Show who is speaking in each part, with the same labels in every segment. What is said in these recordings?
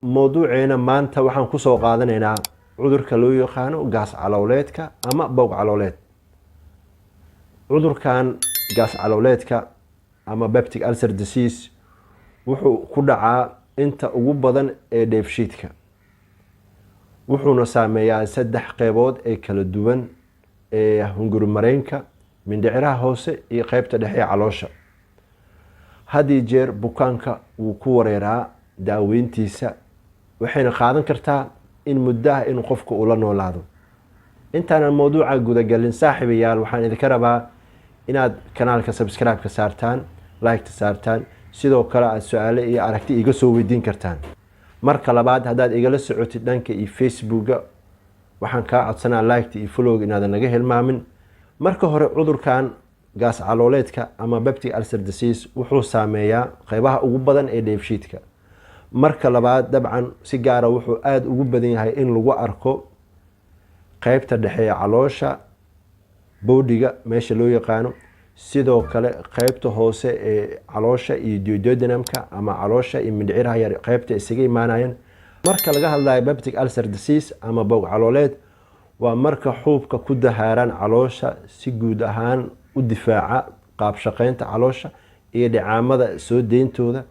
Speaker 1: موضوعنا maanta waxaan ku soo qaadanaynaa cudurka loo yaqaano gaas calooleedka ama bowg calooleed. Cudurkan gaas calooleedka ama peptic ulcer disease wuxuu ku dhacaa inta ugu badan ee dheefshiidka. Wuxuuna saameeyaa saddex qaybood ee kala duwan ee hunguri mareenka, mindhiciraha hoose iyo qaybta dhexe ee caloosha. Haddii jeer bukaanka wuu ku wareeraa daaweyntiisa waxayna qaadan kartaa in muddaha in qofku ula noolaado. Intaan mawduuca guda galin saaxiibayaal waxaan idinka rabaa inaad kanaalka subscribe ka saartaan, like ka saartaan, sidoo kale aad su'aalo iyo aragti iga soo weydiin kartaan. Marka labaad haddaad igala socotid dhanka iyo Facebook waxaan kaa codsanaa like iyo follow inaad naga hilmaamin. Marka hore cudurkan gaas calooleedka ama peptic ulcer disease wuxuu saameeyaa qaybaha ugu badan ee dheefshiidka. Marka labaad dabcan si gaar ah wuxuu aad ugu badan yahay in lagu arko qaybta dhexe ee caloosha, boodiga meesha loo yaqaano, sidoo kale qaybta hoose ee caloosha iyo duodenumka ama caloosha iyo mindhiciraha yar qaybta isaga imaanayaan. Marka laga hadlayo peptic ulcer disease ama bowg calooleed waa marka xuubka ku dahaaran caloosha si guud ahaan u difaaca qaab shaqeynta caloosha iyo dhicaamada soo deyntooda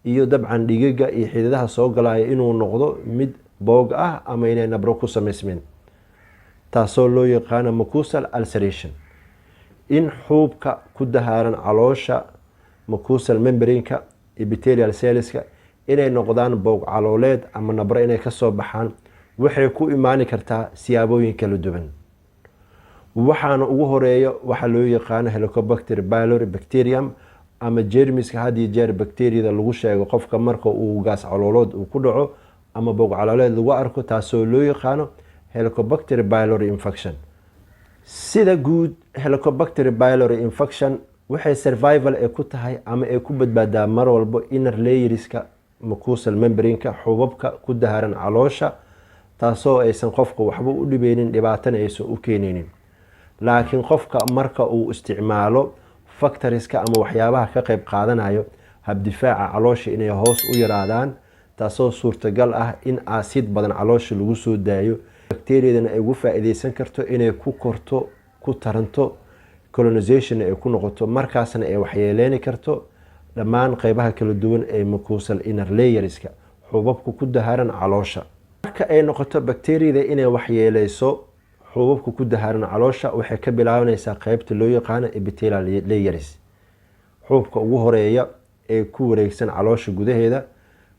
Speaker 1: iyo dabcan dhigaga iyo xididaha soo galaya inuu noqdo mid boog ah ama inay nabro ku samaysmeen, taasoo loo yaqaano mucosal ulceration. In xuubka ku dahaaran caloosha mucosal membrane-ka epithelial cells-ka inay noqdaan boog calooleed ama nabro inay ka soo baxaan waxay ku imaan kartaa siyaabooyin kala duwan. waxaana ugu horeeya waxa loo yaqaan Helicobacter pylori bacterium ama jeermiska hadii jeer bakteeriyada lagu sheego qofka marka uu gaas caloolood uu ku dhaco ama bowg calooleed lagu arko, taasoo loo yaqaano Helicobacter pylori infection. Sida guud Helicobacter pylori infection waxay survival ee ku tahay ama ay ku badbaadaa mar walba inner layerska mucosal membrane-ka xuubabka ku dahaaran caloosha, taasoo aysan qofka waxba u dhibeynin, dhibaatana aysan u keenaynin. laakiin qofka marka uu isticmaalo factorieska ama waxyaabaha ka qayb qaadanayo habdifaaca caloosha inay hoos u yaraadaan, taasoo suurtagal ah in acid badan caloosha lagu soo daayo, bakteeriyadana ay ugu faa'iideysan karto inay ku korto, ku taranto, colonization ay ku noqoto, markaasna ay waxyeeleyn karto dhammaan qaybaha kala duwan ee mucosal inner layerska xuubabka ku dahaaran caloosha. marka ay noqoto bakteeriyada inay waxyeeleyso xuubabka ku dahaaran caloosha waxay ka bilaabanaysaa qaybta loo yaqaano epithelial layers, xuubka ugu horeeya ee ku wareegsan caloosha gudaheeda,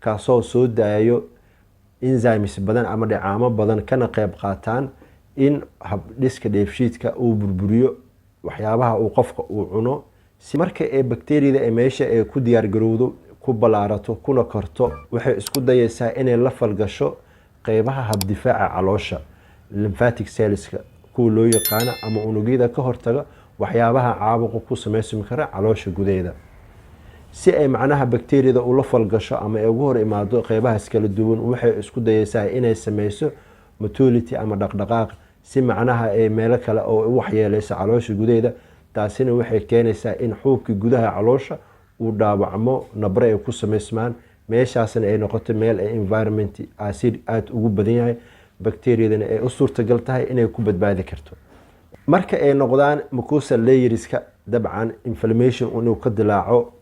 Speaker 1: kaasoo soo daayo enzymes badan ama dhicaamo badan kana qayb qaataan in habdhiska dheefshiidka uu burburiyo waxyaabaha uu qofka uu cuno. marka ay bakteeriyada ee meesha ay ku diyaar garowdo, ku balaarato, kuna korto, waxay isku dayaysaa inay la falgasho qaybaha habdifaaca caloosha, lymphatic cells-ka kuwa loo yaqaano ama unugyada ka hortaga waxyaabaha caabuqa ku samaysmi kara caloosha gudaheeda. si ay macnaha bakteeriyada ula falgasho ama ay ugu hor imaado qaybahaas kala duwan, waxay isku dayaysaa inay sameyso motility ama dhaqdhaqaaq si macnaha ay meelo kale oo u waxyeeleyso caloosha gudaheeda. taasina waxay keenaysaa in xuubkii gudaha caloosha uu dhaawacmo, nabro ay ku samaysmaan, meeshaasna ay noqoto meel ay environment acid aad ugu badan yahay, bakteeriyadana ay u suurtagal tahay inay ku badbaadi karto. marka ay noqdaan mucosal layerska dabcan inflammation inuu ka dilaaco,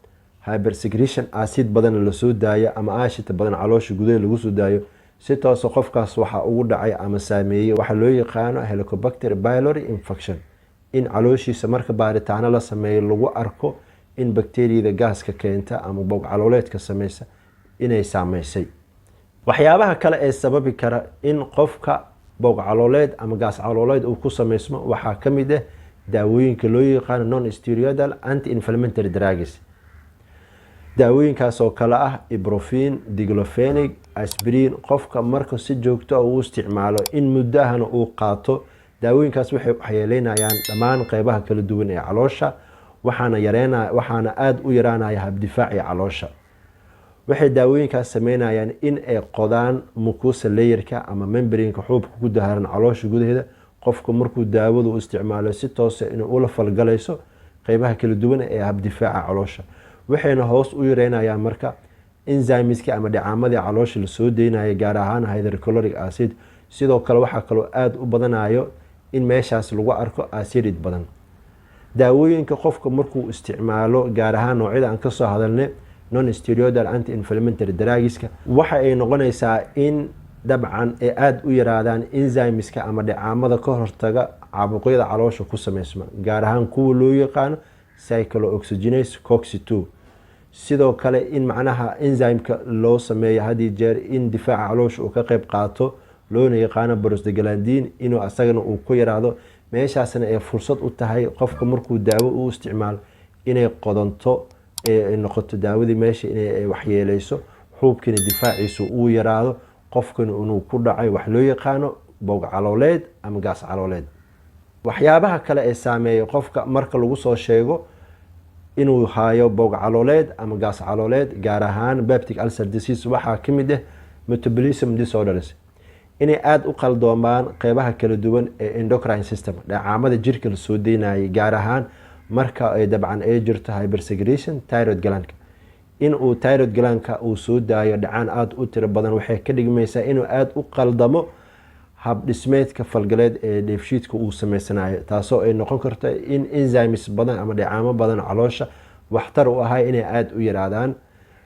Speaker 1: hypersecretion acid badan la soo daayo ama aashita badan caloosha gudaha lagu soo daayo, si toos ah qofkaas waxa ugu dhacay ama saameeyay waxa loo yaqaano Helicobacter pylori infection. in calooshiisa marka baaritaano la sameeyo lagu arko in bakteeriyada gaaska keenta ama bowg calooleedka sameysa inay saameysay. waxyaabaha kale ee sababi kara in qofka bowg calooleed ama gaas calooleed uu ku sameysmo waxaa ka mid ah daawooyinka loo yaqaano non-steroidal anti-inflammatory drugs. daawooyinkaas oo kale ah ibuprofen, diclofenac, aspirin. qofka marka si joogto ah uu isticmaalo in muddahana uu qaato, daawooyinkaas waxay waxyeeleynayaan dhammaan qaybaha kala duwan ee caloosha, waxaana aad u yaraanaya habdifaaci caloosha. waxay daawooyinkaas sameynayaan in ay qodaan mucosal layerka ama membrane-ka xuubka ku dahaaran caloosha gudaheeda. qofka markuu daawadu u isticmaalo si toos ah inuu ula falgalayso qaybaha kala duwan ee habdifaaca caloosha, waxayna hoos u yareynayaan marka enzymeska ama dhicaamadii caloosha la soo deynayo gaar ahaan hydrochloric acid. sidoo kale waxaa kaloo aada u badanayo in meeshaas lagu arko acidid badan. daawooyinka qofka markuu isticmaalo gaar ahaan noocyada aan kasoo hadalnay non steroidal anti inflammatory drugska waxa ay noqonaysaa in dabcan ay aada u yaraadaan enzymeska ama dhicaamada ka hortaga caabuqyada caloosha ku sameysma gaar ahaan kuwa loo yaqaano cyclooxygenase cox2. sidoo kale in macnaha enzymeka loo sameeyo hadii jeer in difaaca caloosha uu ka qayb qaato loona yaqaano prostaglandin inuu asagana uu ku yaraado. meeshaasna ay fursad u tahay qofka markuu daawo u isticmaalo inay qodanto ay noqoto daawadii meesha inay waxyeeleyso xuubkina difaaciisu uu yaraado qofkana inuu ku dhacay wax loo yaqaano boog calooleed ama gaas calooleed. waxyaabaha kale ee saameeya qofka marka lagu soo sheego inuu haayo boog calooleed ama gaas calooleed gaar ahaan peptic ulcer disease waxaa ka mid ah metabolism disorders, inay aada u qaldoomaan qeybaha kala duwan ee endocrine system dhacaamada jirka la soo deynayay gaar ahaan marka ay dabcan ay jirto hypersecretion thyroid glandka. in uu thyroid glandka uu soo daayo dhacaan aada u tiro badan waxay ka dhigmaysaa inuu aada u qaldamo hab dhismeedka falgaleed ee dheefshiidka uu sameysanayo, taasoo ay noqon karto in enzymes badan ama dhicaamo badan caloosha waxtar u ahay inay aada u yaraadaan,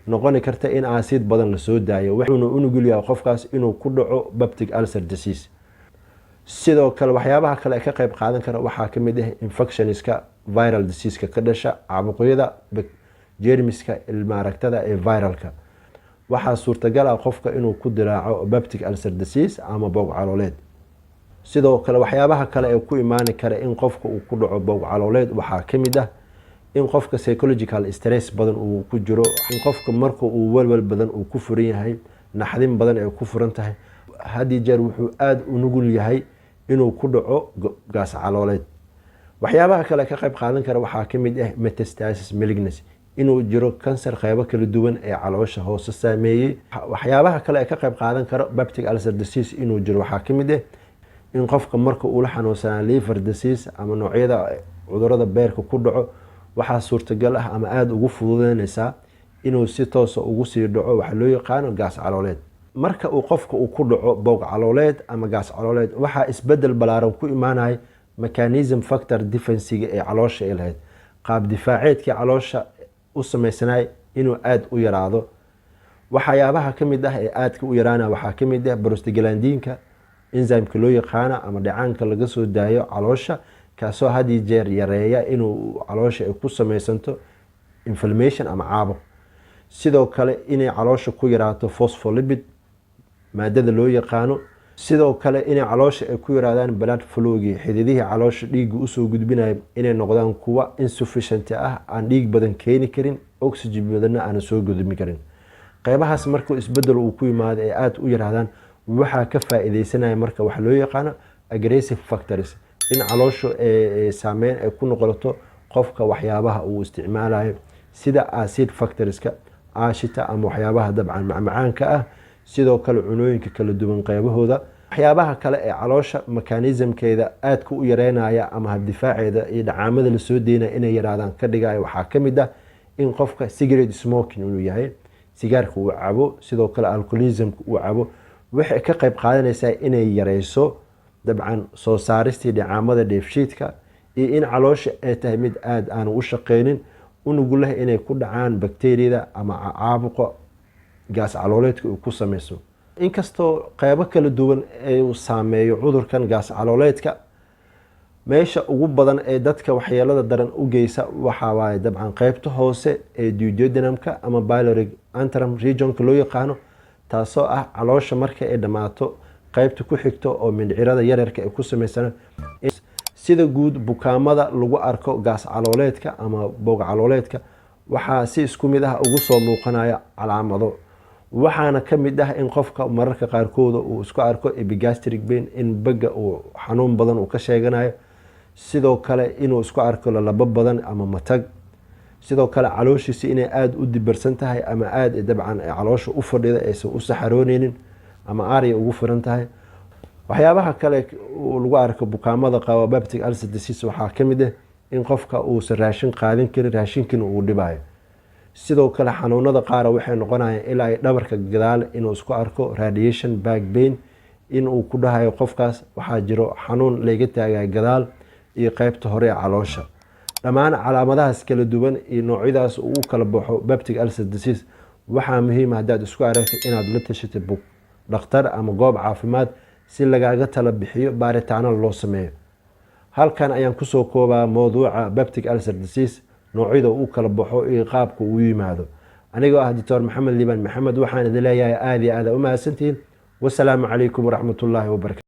Speaker 1: noqoni karta in acid badan lasoo daayo wuxuuna u nugul yahay qofkaas inuu ku dhaco peptic ulcer disease. sidoo kale waxyaabaha kale ee ka qayb qaadan kara waxaa ka mid ah infectionska viral diseaseka ka dhasha caabuqyada jeermiska ilmaaragtada ee viralka. waxaa suurtagal ah qofka inuu ku dilaaco peptic ulcer disease ama boog calooleed. sidoo kale waxyaabaha kale ee ku imaani kara in qofka uu ku dhaco boog calooleed waxaa ka mid ah in qofka psychological stress badan uu ku jiro, in qofka marka uu walwal badan uu ku furan yahay, naxdin badan ay ku furan tahay, haddii jeer wuxuu aada u nugul yahay inuu ku dhaco gaas calooleed. waxyaabaha kale ka qayb qaadan kara waxaa ka mid ah metastasis malignancy, inuu jiro kansar qeybo kala duwan ee caloosha hoose saameeyey. waxyaabaha kale ee ka qayb qaadan kara peptic ulcer disease inuu jiro waxaa ka mid ah in qofka marka uu la xanuunsanaa liver disease ama noocyada cudurada beerka ku dhaco waxaa suurtagal ah ama aada ugu fududeynaysaa inuu si toosa ugu sii dhaco waxa loo yaqaano gaas calooleed. marka uu qofka uu ku dhaco boog calooleed ama gaas calooleed waxaa isbedel balaaran ku imaanaya mechanism factor defensiga ee caloosha ay lahayd, qaab difaaceedkii caloosha u sameysanay inuu aada u yaraado. waxyaabaha ka mid ah ee aadka u yaraana waxaa ka mid ah prostaglandinka enzymeka loo yaqaana ama dhacaanka laga soo daayo caloosha kaasoo hadii jeer yareeya inuu caloosha ay ku sameysanto inflammation ama caabuq. sidoo kale inay caloosha ku yaraato phospholipid maadada loo yaqaano. sidoo kale inay caloosha ay ku yaraadaan blood flowgii xididihii caloosha dhiigga usoo gudbinayo inay noqdaan kuwa insufficient ah, aan dhiig badan keeni karin, oxygen badanna aan soo gudbin karin. qeybahaas markuu isbedel uu ku yimaado ee aada u yaraadaan waxaa ka faa-ideysanaya marka wax loo yaqaano aggressive factors, in caloosha saameyn ay ku noqoto qofka waxyaabaha uu isticmaalayo sida acid factorska, aashita ama waxyaabaha dabcan macmacaanka ah. sidoo kale cunooyinka kala duwan qeybahooda. waxyaabaha kale ee caloosha mechanismkeeda aadka u yareynaya ama habdifaaceeda iyo dhacaamada lasoo deynaya inay yaraadaan ka dhigaya waxaa ka mid ah in qofka cigarette smoking inuu yahay, sigaarka uu cabo, sidoo kale alcoholismka uu cabo. waxay ka qayb qaadanaysaa inay yareyso dabcan soo saaristii dhicaamada dheefshiidka iyo in caloosha ay tahay mid aada aan u shaqeynin, unugul leh inay ku dhacaan bakteeriyada ama caabuqa gaas calooleedka uu ku sameyso. inkastoo qeybo kala duwan uu saameeyo cudurkan gaas calooleedka, meesha ugu badan ee dadka waxyeelada daran u geysa waxaa waaye dabcan qeybta hoose ee duodenumka ama biliary antrum regionka loo yaqaano, taasoo ah caloosha marka ay dhammaato qeybta ku xigto oo mindhicirada yaryarka ay ku sameysana. sida guud bukaamada lagu arko gaas calooleedka ama boog calooleedka waxaa si isku mid ah ugu soo muuqanaya calaamado. waxaana ka mid ah in qofka mararka qaarkooda uu isku arko epigastric pain, in baga uu xanuun badan uu ka sheeganayo. sidoo kale inuu isku arko lalabo badan ama matag. sidoo kale calooshiisa inay aada u dibarsan tahay ama aada dabcan caloosha u fadhida aysan u saxarooneynin ama aarya ugu furan tahay. waxyaabaha kale lagu arko bukaamada qaba peptic ulcer disease waxaa ka mid ah in qofka uusan raashin qaadin karin, raashinkina uu dhibayo. sidoo kale xanuunada qaar waxay noqonayaan ilaa ay dhabarka gadaal inuu isku arko radiation back pain, inuu ku dhahayo qofkaas waxaa jiro xanuun layga taagaya gadaal iyo qeybta hore ee caloosha. dhammaan calaamadahaas kala duwan iyo noocyadaas uu u kala baxo peptic ulcer disease waxaa muhiim ah haddaad isku aragtay inaad la tashatid dhakhtar ama goob caafimaad si lagaaga tala bixiyo baaritaano loo sameeyo. halkan ayaan kusoo koobaa mowduuca peptic ulcer disease, noocyada uu kala baxo iyo qaabka uu yimaado. anigoo ah Dr. Maxamed Liibaan Maxamed waxaan idin leeyahay aad iyo aad u mahadsantihiin. wassalaamu calaykum waraxmatullaahi wabarakatu.